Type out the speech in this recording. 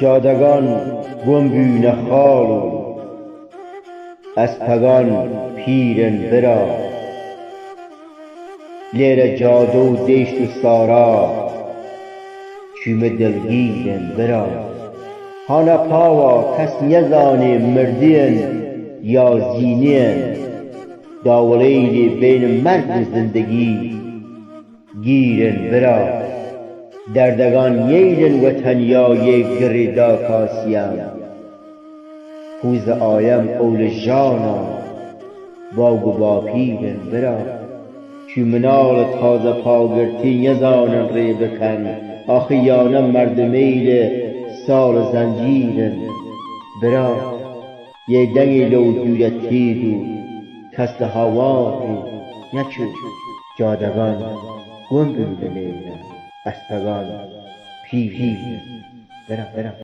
جادگان گنبونه خال اسپگان پیرن برا لیر جاده و دشت و سارا چوم دلگیرن برا هانا پاوا کس نزانه مردین یا زینین داولیلی بین مرگ و زندگی گیرن برا دردگان ییرن و تنیای گریدا کاسیم خوز آیم اول جانا باگ با پیرن برا چو منال تازه پاگرتی نزانن ری بکن آخیانه مرد میل سال زنجیرن برا یه دنگی لو دویتیدو کسل هوایی نچو جادگان گنبونه لیرن اسپگان پیرن برا